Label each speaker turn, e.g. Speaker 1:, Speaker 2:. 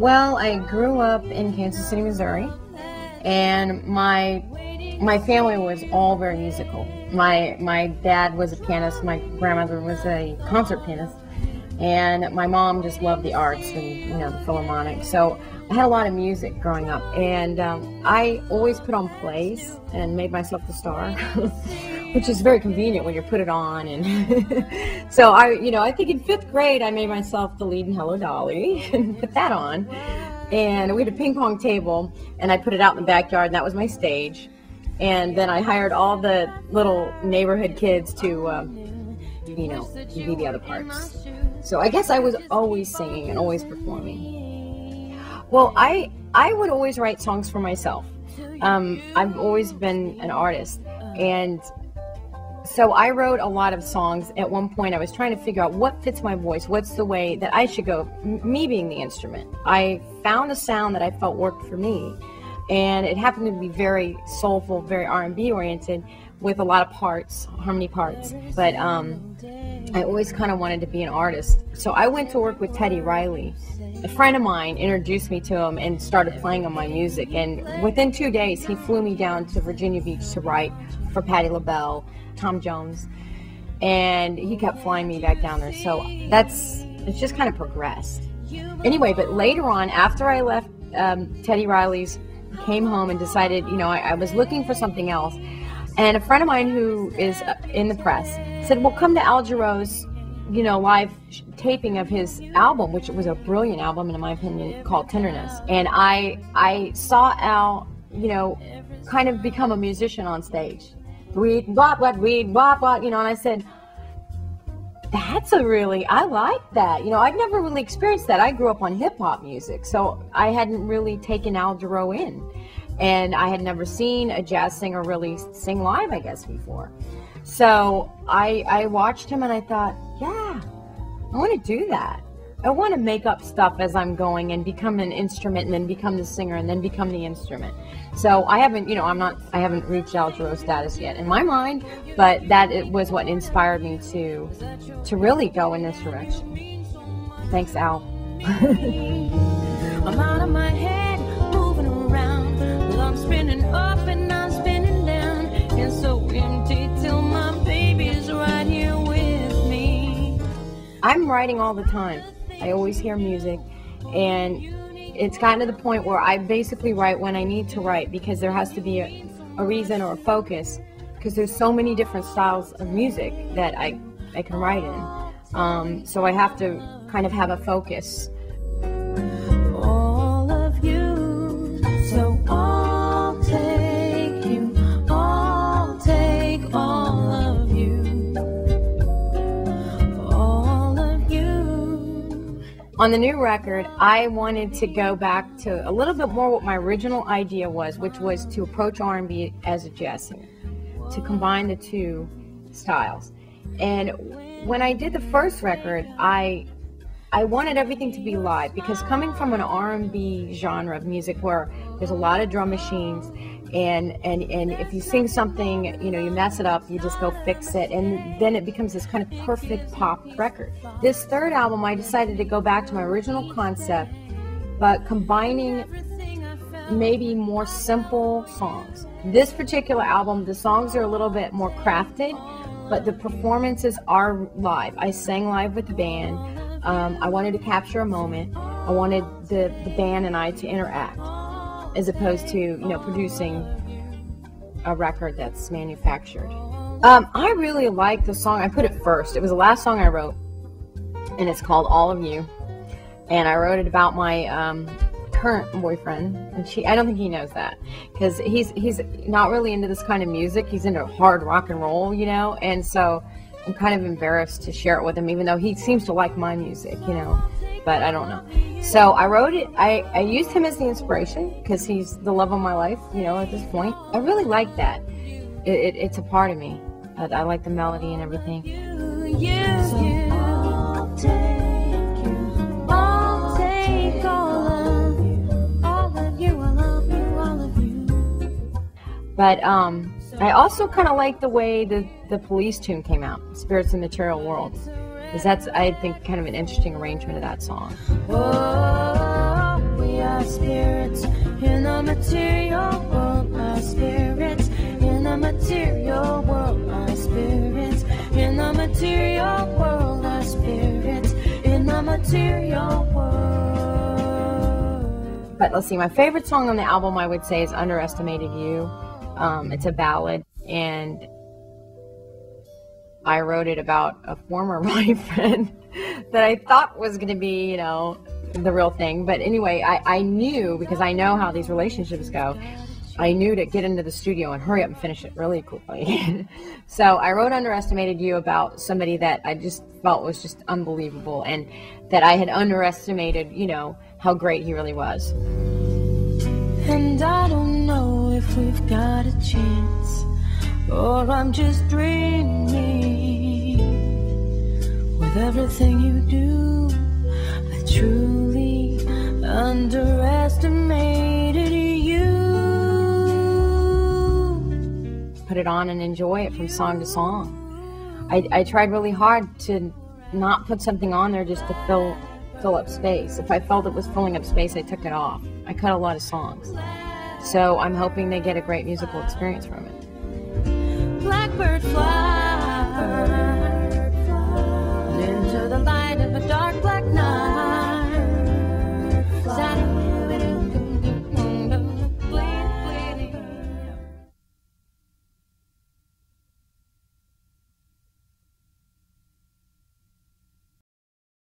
Speaker 1: Well, I grew up in Kansas City, Missouri, and my family was all very musical. My dad was a pianist, my grandmother was a concert pianist, and my mom just loved the arts and the Philharmonic. So I had a lot of music growing up, and I always put on plays and made myself the star, which is very convenient when you put it on. And so I think in 5th grade I made myself the lead in Hello Dolly and put that on. And we had a ping pong table, and I put it out in the backyard, and that was my stage. And then I hired all the little neighborhood kids to, be the other parts. So I guess I was always singing and always performing. Well, I would always write songs for myself. I've always been an artist, and so I wrote a lot of songs. At one point I was trying to figure out what fits my voice, what's the way that I should go, me being the instrument. I found a sound that I felt worked for me, and it happened to be very soulful, very R&B oriented, with a lot of parts, harmony parts. But I always kind of wanted to be an artist. So I went to work with Teddy Riley. A friend of mine introduced me to him and started playing on my music. And within 2 days, he flew me down to Virginia Beach to write for Patti LaBelle, Tom Jones, and he kept flying me back down there. So it's just kind of progressed. Anyway, but later on, after I left Teddy Riley's, came home and decided, I was looking for something else. And a friend of mine who is in the press said, well, come to Al Jarreau's, live taping of his album, which was a brilliant album, in my opinion, called Tenderness. And I saw Al, kind of become a musician on stage. Read, what, read, what, and I said, I like that. I've never really experienced that. I grew up on hip-hop music, so I hadn't really taken Al Jarreau in. And I had never seen a jazz singer really sing live, I guess, before. So I watched him and I thought, yeah, I want to do that. I want to make up stuff as I'm going and become an instrument and then become the singer and then become the instrument. So I haven't, I haven't reached Al Jarreau status yet in my mind, but it was what inspired me to really go in this direction. Thanks, Al.
Speaker 2: I'm out of my head, moving around. Well, I'm spinning up and I'm spinning down, and so empty till my baby's right here with me.
Speaker 1: I'm writing all the time. I always hear music, and it's gotten to the point where I basically write when I need to write, because there has to be a reason or a focus, because there's so many different styles of music that I can write in. So I have to kind of have a focus.
Speaker 2: All of you, so I'll take you, I'll take all of you, all of you.
Speaker 1: On the new record, I wanted to go back to a little bit more what my original idea was, which was to approach R&B as a jazz singer, to combine the two styles. And when I did the first record, I wanted everything to be live, because coming from an R&B genre of music where there's a lot of drum machines, and if you sing something, you mess it up, you just go fix it, and then it becomes this kind of perfect pop record. This third album, I decided to go back to my original concept, but combining maybe more simple songs. This particular album, the songs are a little bit more crafted, but the performances are live. I sang live with the band. I wanted to capture a moment. I wanted the band and I to interact, as opposed to producing a record that's manufactured. I really like the song. I put it first. It was the last song I wrote, and it's called All of You. And I wrote it about my current boyfriend, and I don't think he knows that, because he's not really into this kind of music. He's into hard rock and roll, and so I'm kind of embarrassed to share it with him, even though he seems to like my music, but I don't know. So I wrote it. I used him as the inspiration, because he's the love of my life, at this point. I really like that. It's a part of me. I like the melody and everything.
Speaker 2: I'll take you, I'll take all of you, all of you, I love you, all of you.
Speaker 1: But I also kind of like the way the Police tune came out, Spirits in the Material World, because that's, I think, kind of an interesting arrangement of that song.
Speaker 2: Oh, our spirits in the material world, our spirits in the material world, our spirits in the material world, our spirits in the material world.
Speaker 1: But let's see, my favorite song on the album I would say is Underestimated You. It's a ballad, and I wrote it about a former boyfriend that I thought was going to be, you know, the real thing. But anyway, I knew, because I know how these relationships go, I knew to get into the studio and hurry up and finish it really quickly. So I wrote Underestimated You about somebody that I just felt was just unbelievable, and that I had underestimated, you know, how great he really was.
Speaker 2: And I don't know if we've got a chance, or I'm just dreaming. With everything you do, I truly underestimated you.
Speaker 1: Put it on and enjoy it from song to song. I tried really hard to not put something on there just to fill up space. If I felt it was filling up space, I took it off. I cut a lot of songs. So I'm hoping they get a great musical experience from it.
Speaker 2: Blackbird fly